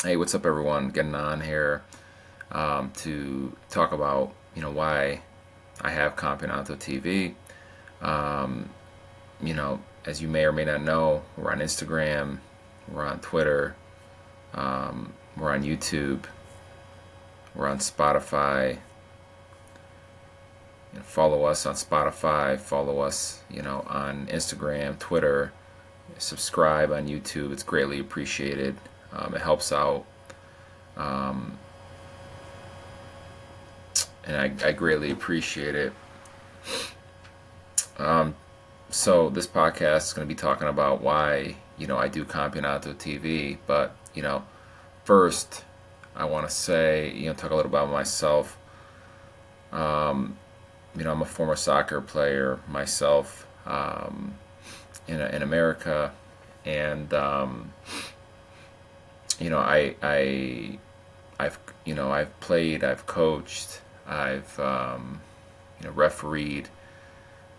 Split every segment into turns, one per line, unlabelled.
Hey, what's up, everyone? Getting on here to talk about why I have Campionato TV. Um, as you may or may not know, we're on Instagram, we're on Twitter, we're on YouTube, we're on Spotify. Follow us on Spotify. Follow us, on Instagram, Twitter. Subscribe on YouTube. It's greatly appreciated. It helps out. Um, and I greatly appreciate it. Um, so this podcast is going to be talking about why I do Campionato TV. But first I want to say talk a little about myself. Um, I'm a former soccer player myself in America, and I've played, I've coached, I've refereed.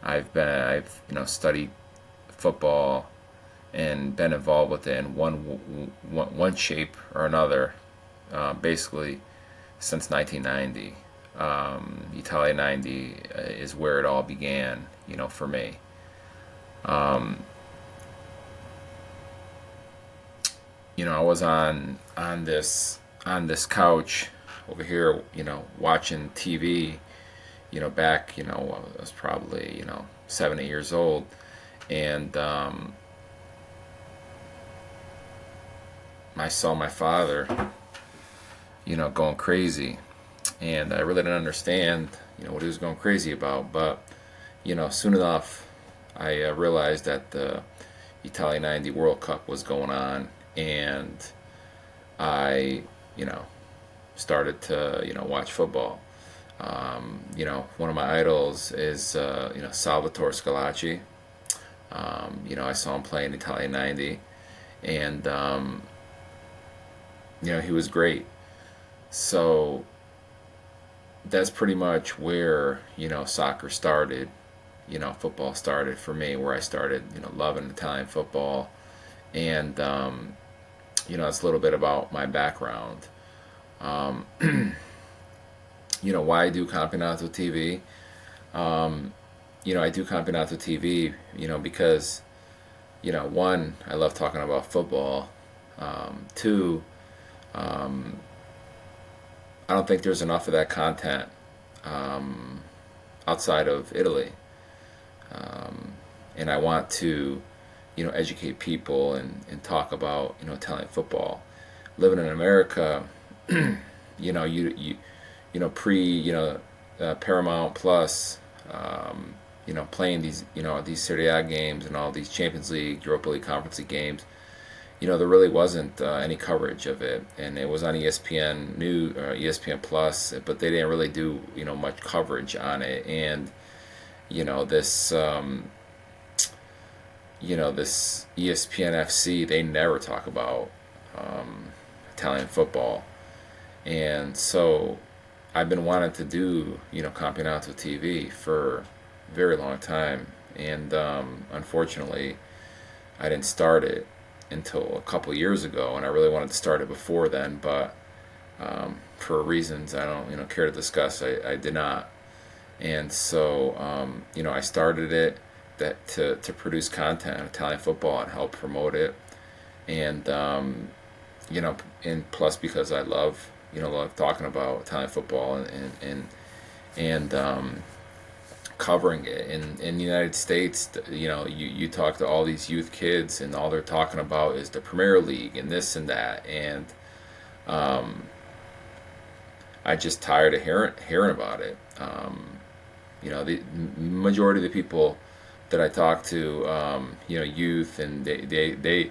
I've studied football and been involved with it in one shape or another, basically since 1990. Italia 90 is where it all began, for me. Um, I was on this couch over here, watching TV, back, I was probably, 7, 8 years old, and I saw my father, going crazy, and I really didn't understand, what he was going crazy about. But, soon enough, I realized that the Italia 90 World Cup was going on, and I, started to, watch football. One of my idols is, Salvatore Scalacci. I saw him play in Italia 90, and, he was great. So that's pretty much where, soccer started, football started for me, where I started, loving Italian football. And, it's a little bit about my background. Um, why I do Campionato TV. I do Campionato TV, because, one, I love talking about football. Two, um, I don't think there's enough of that content um, outside of Italy. Um, and I want to, educate people and talk about, Italian football. Living in America, pre, Paramount Plus, playing these Serie A games and all these Champions League, Europa League, Conference League games. There really wasn't any coverage of it, and it was on ESPN New, ESPN Plus, but they didn't really do much coverage on it. And this this ESPN FC, they never talk about Italian football. And so I've been wanting to do Campionato TV for a very long time, and unfortunately I didn't start it until a couple years ago, and I really wanted to start it before then, but for reasons I don't care to discuss, I did not. And so I started it to produce content on Italian football and help promote it, and and plus because I love talking about Italian football and covering it in the United States. You talk to all these youth kids, and all they're talking about is the Premier League and this and that, and um, I just tired of hearing about it. The majority of the people that I talk to, youth, and they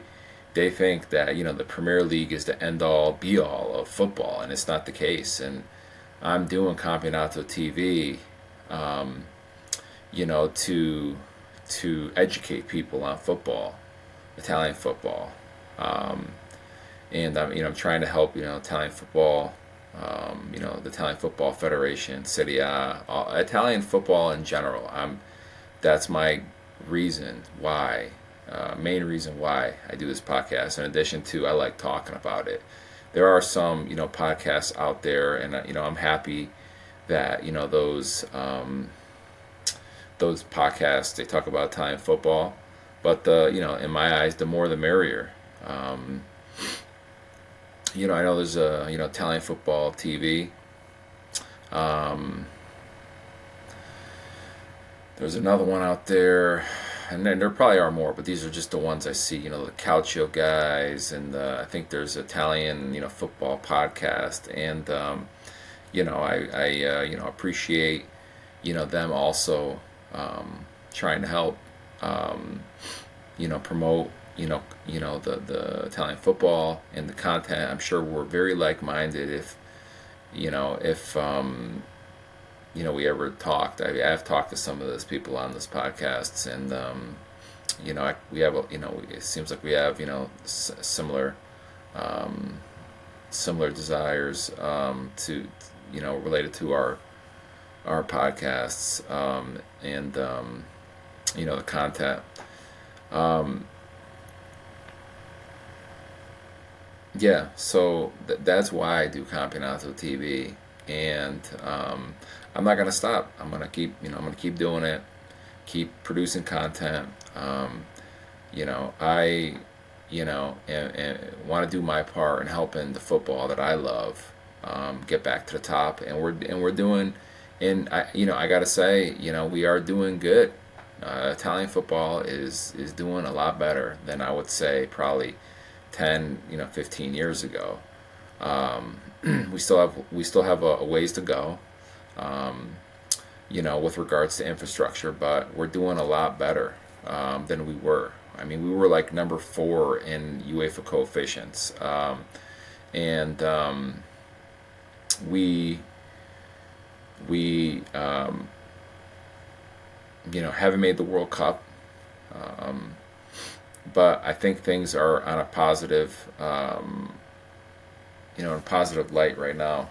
think that the Premier League is the end all be all of football, and it's not the case. And I'm doing Campionato TV, um, to educate people on football, Italian football, um, and I'm trying to help Italian football, the Italian Football Federation, Serie A, Italian football in general. That's my reason why, main reason why I do this podcast. In addition to, I like talking about it, there are some, podcasts out there, and I'm happy that those podcasts, they talk about Italian football, but in my eyes, the more the merrier. Um, I know there's a Italian football TV. Um, there's another one out there, and then there probably are more, but these are just the ones I see. The Calcio guys, and I think there's Italian football podcast, and I appreciate them also trying to help promote the Italian football and the content. I'm sure we're very like-minded if we ever talked. I've talked to some of those people on this podcasts, and we have it seems like we have um, similar desires to related to our podcasts, and the content. Um, yeah, so that's why I do Campionato TV, and I'm not gonna stop. I'm gonna keep doing it, keep producing content. I and want to do my part in helping the football that I love get back to the top, and we're doing. And I gotta say, we are doing good. Italian football is doing a lot better than I would say probably 10, 15 years ago. Um, we still have a ways to go, um, with regards to infrastructure, but we're doing a lot better than we were. I mean, we were like number 4 in UEFA coefficients, and we we haven't made the World Cup, um, but I think things are on a positive, in a positive light right now.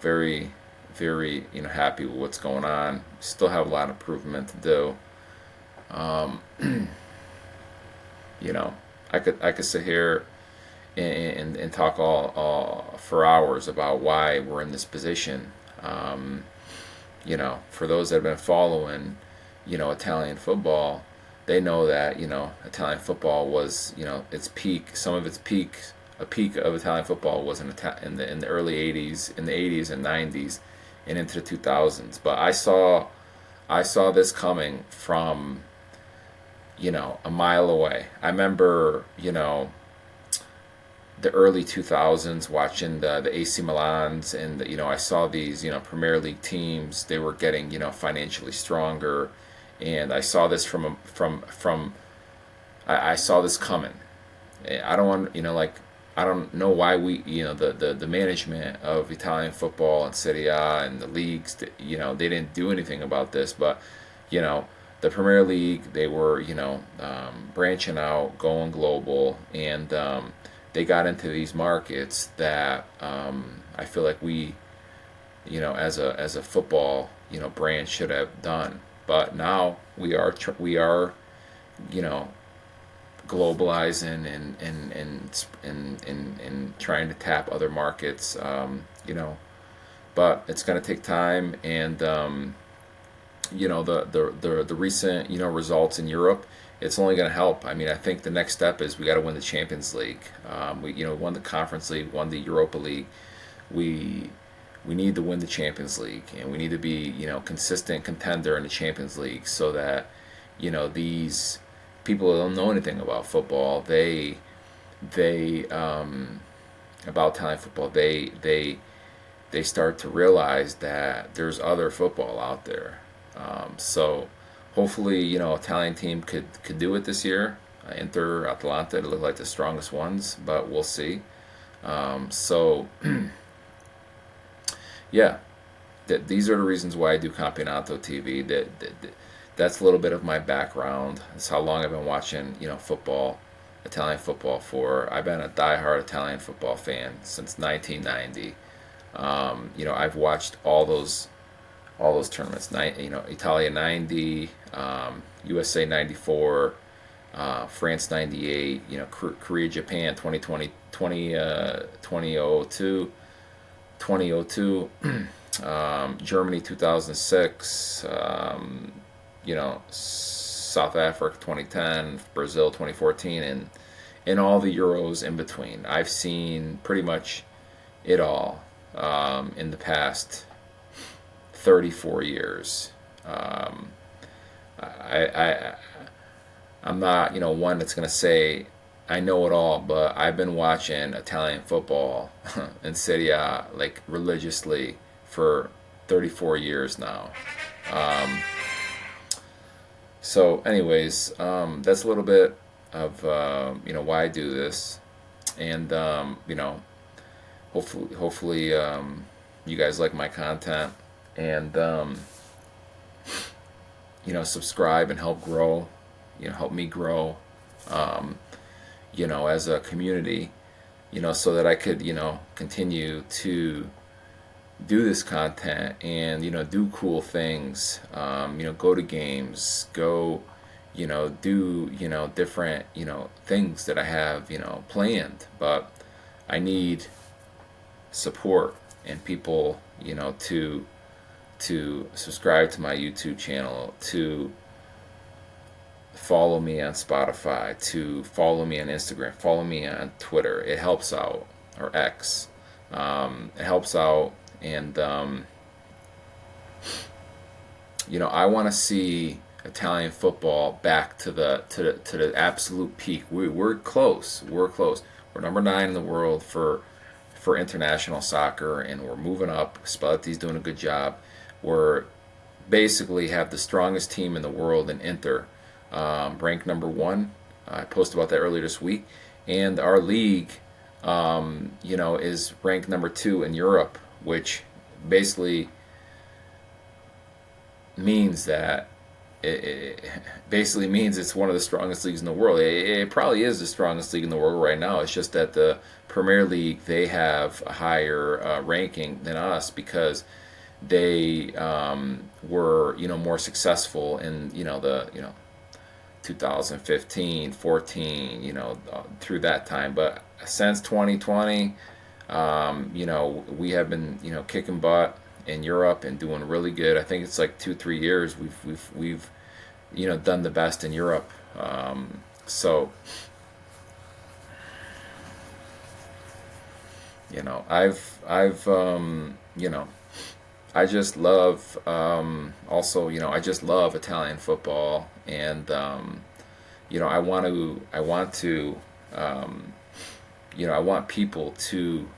Very, very, happy with what's going on. Still have a lot of improvement to do. Um, you know, I could sit here and talk all for hours about why we're in this position. For those that have been following, Italian football, they know that Italian football was its peak. Some of its peak, a peak of Italian football was in the early '80s, in the '80s and '90s, and into the 2000s. But I saw this coming from a mile away. I remember the early 2000s watching the AC Milans, and I saw these Premier League teams. They were getting financially stronger, and I saw this from I saw this coming. I don't want like I don't know why we the management of Italian football and Serie A and the leagues, they didn't do anything about this. But the Premier League, they were branching out, going global, and they got into these markets that I feel like we, as a football, brand should have done. But now we are, you know, globalizing and trying to tap other markets. But it's going to take time, and the recent results in Europe, it's only going to help. I mean, I think the next step is we got to win the Champions League. We won the Conference League, won the Europa League. We need to win the Champions League, and we need to be consistent contender in the Champions League, so that these people who don't know anything about football, they about Italian football, they start to realize that there's other football out there. So hopefully, Italian team could do it this year. Inter, Atalanta, they look like the strongest ones, but we'll see. So yeah, these are the reasons why I do Campionato TV. That's a little bit of my background. That's how long I've been watching, football, Italian football for. I've been a diehard Italian football fan since 1990. I've watched all those tournaments. Italia '90, USA '94, France '98. Korea Japan 2020 2002, 2002, Germany 2006, South Africa 2010, Brazil 2014, and all the Euros in between. I've seen pretty much it all in the past 34 years. I I'm not one that's gonna say I know it all, but I've been watching Italian football in Serie A like religiously for 34 years now. Um, anyways, that's a little bit of why I do this, and hopefully you guys like my content, and subscribe and help grow, help me grow, as a community, so that I could, continue to do this content and, do cool things, go to games, go, do, different, things that I have, planned. But I need support and people, to subscribe to my YouTube channel, to follow me on Spotify, to follow me on Instagram, follow me on Twitter. It helps out, or X. It helps out, and I want to see Italian football back to the absolute peak. We're close. We're close. We're number 9 in the world for international soccer, and we're moving up. Spalletti's doing a good job. We're basically have the strongest team in the world in Inter, ranked number 1. I posted about that earlier this week, and our league, is ranked number 2 in Europe, which basically means that it basically means it's one of the strongest leagues in the world. It probably is the strongest league in the world right now. It's just that the Premier League, they have a higher ranking than us because they were more successful in the 2015, 14, through that time. But since 2020, we have been kicking butt in Europe and doing really good. I think it's like 2-3 years we've done the best in Europe. So I've I just love I just love Italian football, and I want people to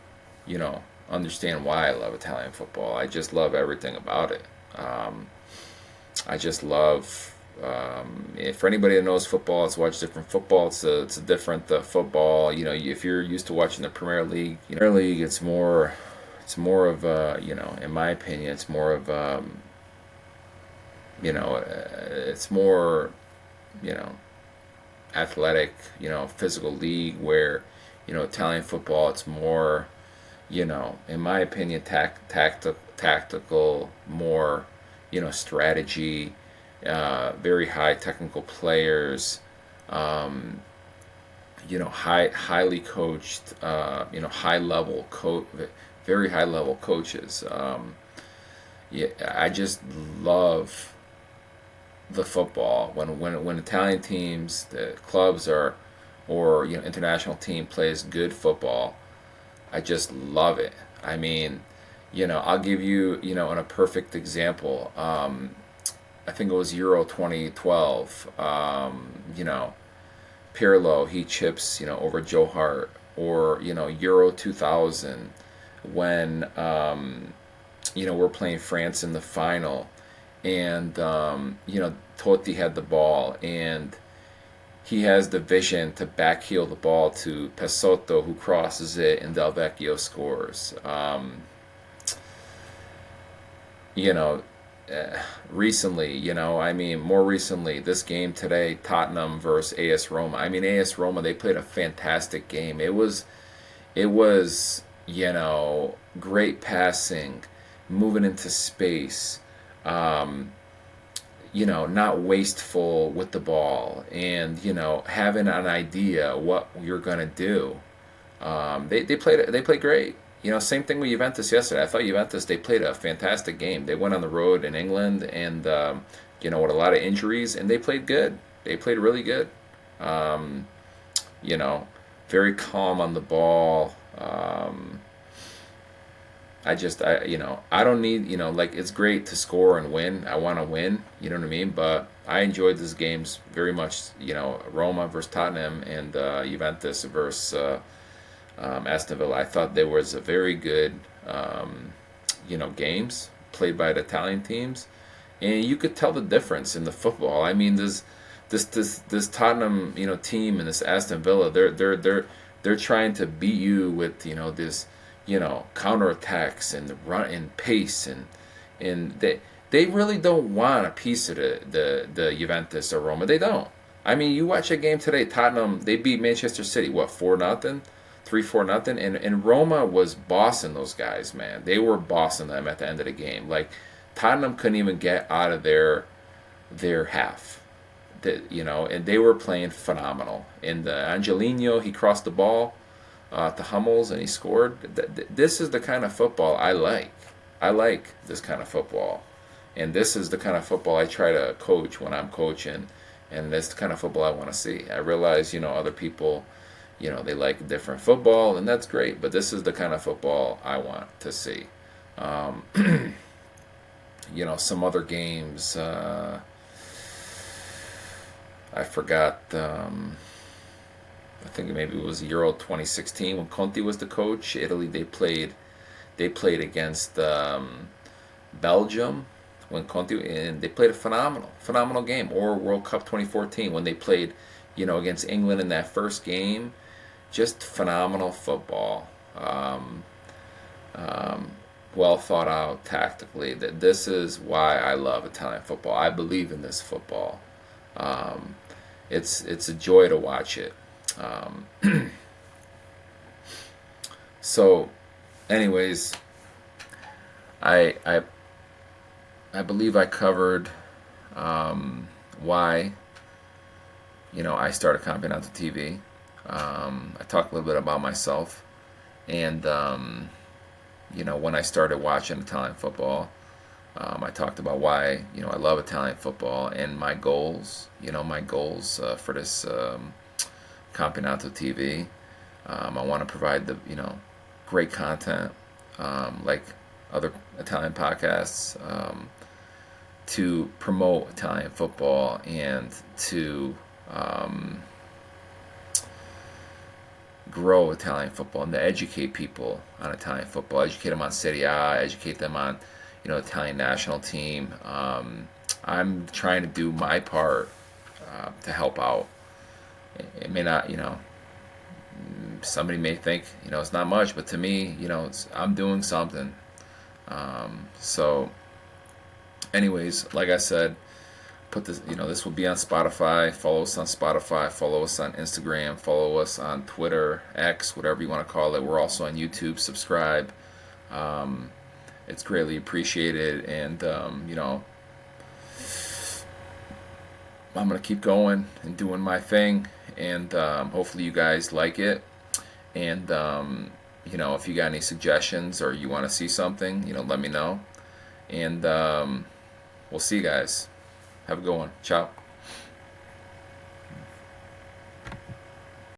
understand why I love Italian football. I just love everything about it. I just love for anybody that knows football, it's watched different football. It's a different football. If you're used to watching the Premier League, Premier League, it's more of in my opinion, it's more of it's more athletic, physical league, where Italian football, it's more in my opinion, tactical, more strategy, very high technical players, highly coached, high level very high level coaches. Yeah, I just love the football when Italian teams, the clubs or international team plays good football. I just love it. I mean, I'll give you a perfect example. I think it was Euro 2012. Pirlo, he chips over Joe Hart, or Euro 2000 when we're playing France in the final, and Totti had the ball, and he has the vision to backheel the ball to Pesotto, who crosses it, and Del Vecchio scores. Recently, more recently, this game today, Tottenham versus AS Roma. AS Roma, they played a fantastic game. It was, great passing, moving into space, not wasteful with the ball, and, having an idea what you're going to do. They played great. Same thing with Juventus yesterday. I thought Juventus, they played a fantastic game. They went on the road in England, and with a lot of injuries, and they played good. They played really good. Um, you know, Very calm on the ball. I don't need, like, it's great to score and win. I want to win, you know what I mean? But I enjoyed these games very much, Roma versus Tottenham, and Juventus versus Aston Villa. I thought there was a very good, games played by the Italian teams, and you could tell the difference in the football. I mean, this Tottenham, team, and this Aston Villa, they're trying to beat you with, this, counterattacks and run and pace, and they really don't want a piece of the Juventus or Roma. They don't. I mean, you watch a game today. Tottenham, they beat Manchester City, what, 4-0, 3-4-0, and Roma was bossing those guys, man. They were bossing them at the end of the game. Like, Tottenham couldn't even get out of their half. And they were playing phenomenal. And Angelino, he crossed the ball to Hummels, and he scored. This is the kind of football I like. I like this kind of football. And this is the kind of football I try to coach when I'm coaching. And that's the kind of football I want to see. I realize, other people, they like different football, and that's great. But this is the kind of football I want to see. Um, some other games. I forgot. I think maybe it was Euro 2016 when Conte was the coach. Italy, they played. They played against Belgium when Conte, and they played a phenomenal game. Or World Cup 2014 when they played, against England in that first game. Just phenomenal football. Well thought out tactically. That this is why I love Italian football. I believe in this football. Um, it's a joy to watch it. Um, so, anyways, I I I believe I covered why I started Campionato TV. I talked a little bit about myself, and when I started watching Italian football. I talked about why I love Italian football and my goals. My goals for this Campionato TV. I want to provide the great content like other Italian podcasts to promote Italian football and to grow Italian football and to educate people on Italian football. Educate them on Serie A. Educate them on Italian national team. I'm trying to do my part to help out. It may not, somebody may think, it's not much, but to me, I'm doing something. So, anyways, like I said, put this, this will be on Spotify. Follow us on Spotify. Follow us on Instagram. Follow us on Twitter, X, whatever you want to call it. We're also on YouTube. Subscribe. It's greatly appreciated, and I'm gonna keep going and doing my thing, and hopefully you guys like it. And if you got any suggestions or you want to see something, let me know. And we'll see you guys. Have a good one. Ciao.